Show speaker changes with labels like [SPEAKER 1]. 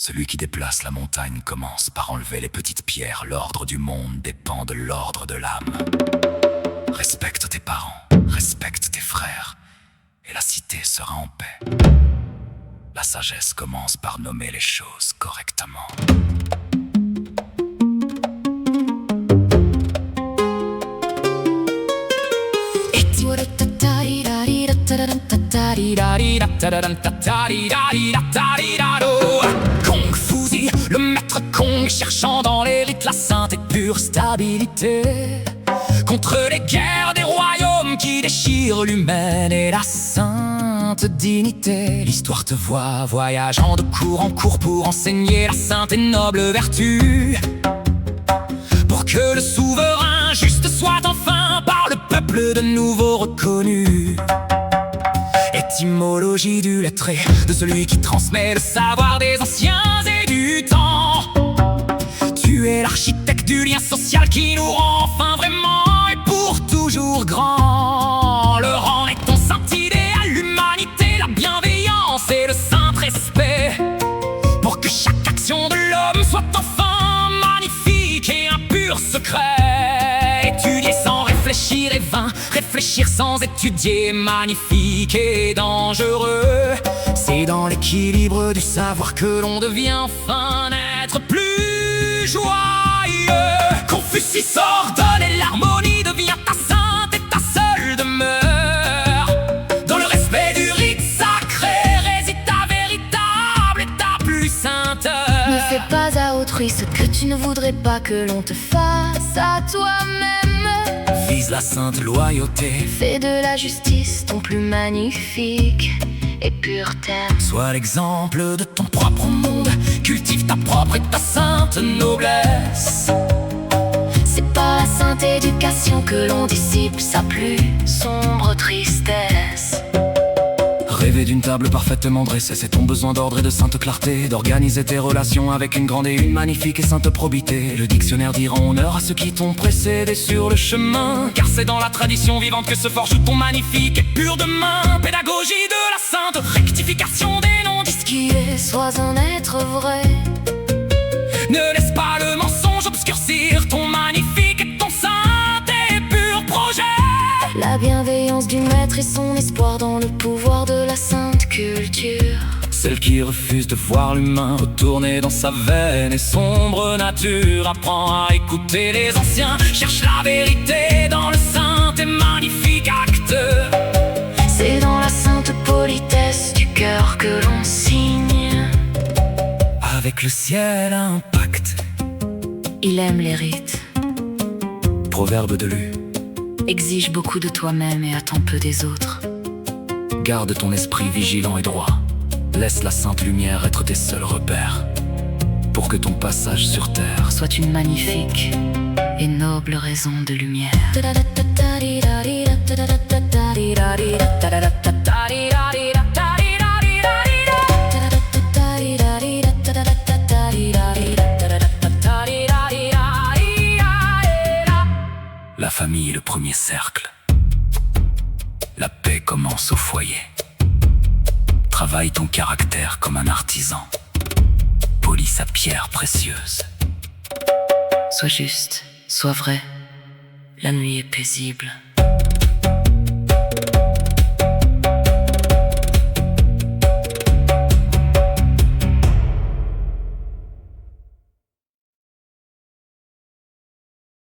[SPEAKER 1] Celui qui déplace la montagne commence par enlever les petites pierres. L'ordre du monde dépend de l'ordre de l'âme. Respecte tes parents, respecte tes frères, et la cité sera en paix. La sagesse commence par nommer les choses correctement.
[SPEAKER 2] Kong Fuzi, le maître Kong, cherchant dans les rites la sainte et pure stabilité, contre les guerres des royaumes qui déchirent l'humaine et la sainte dignité. L'histoire te voit voyageant de cour en cour pour enseigner la sainte et noble vertu, pour que le souverain juste soit enfin par le peuple de nouveau reconnu. Étymologie du lettré, de celui qui transmet le savoir des anciens et du temps. Tu es l'architecte du lien social qui nous rend enfin vraiment et pour toujours grand. Le rang est ton saint idéal, l'humanité, la bienveillance et le saint respect, pour que chaque action de l'homme soit enfin magnifique et un pur secret. Étudier sans réfléchir est vain, réfléchir sans étudier, magnifique et dangereux. C'est dans l'équilibre du savoir que l'on devient enfin un être plus joyeux. Confucius ordonne et l'harmonie devient ta sainte et ta seule demeure. Dans le respect du rite sacré réside ta véritable et ta plus sainte heure.
[SPEAKER 3] Ne fais pas à autrui ce que tu ne voudrais pas que l'on te fasse à toi-même.
[SPEAKER 2] Vise la sainte loyauté,
[SPEAKER 3] Fais de la justice ton plus magnifique et pur thème.
[SPEAKER 2] sois l'exemple de ton propre monde, cultive ta propre et ta sainte noblesse.
[SPEAKER 3] C'est par la sainte éducation que l'on dissipe sa plus sombre tristesse.
[SPEAKER 2] Rêver d'une table parfaitement dressée, c'est ton besoin d'ordre et de sainte clarté, d'organiser tes relations avec une grande et une magnifique et sainte probité. Le dictionnaire dira honneur à ceux qui t'ont précédé sur le chemin, car c'est dans la tradition vivante que se forge ton magnifique et pur demain. Pédagogie de la sainte, rectification des noms
[SPEAKER 3] Ce qui est, sois un être vrai.
[SPEAKER 2] Ne laisse pas le mensonge obscurcir ton magnifique et ton saint et pur projet.
[SPEAKER 3] La bienveillance du maître et son espoir dans le pouvoir de la sainte culture.
[SPEAKER 2] Celle qui refuse de voir l'humain retourner dans sa vaine et sombre nature. Apprends à écouter les anciens, cherche la vérité dans le saint et magnifique acte.
[SPEAKER 3] C'est dans la sainte politesse du cœur que l'on signe
[SPEAKER 2] Avec le ciel un pacte.
[SPEAKER 3] Il aime les rites,
[SPEAKER 2] Proverbe de Lu.
[SPEAKER 3] exige beaucoup de toi-même et attends peu des autres.
[SPEAKER 2] Garde ton esprit vigilant et droit. Laisse la sainte lumière être tes seuls repères, pour que ton passage sur terre
[SPEAKER 3] Soit une magnifique et noble raison de lumière.
[SPEAKER 2] La famille est le premier cercle. La paix commence au foyer. Travaille ton caractère comme un artisan. Polis sa pierre précieuse.
[SPEAKER 3] Sois juste, sois vrai. La nuit est paisible.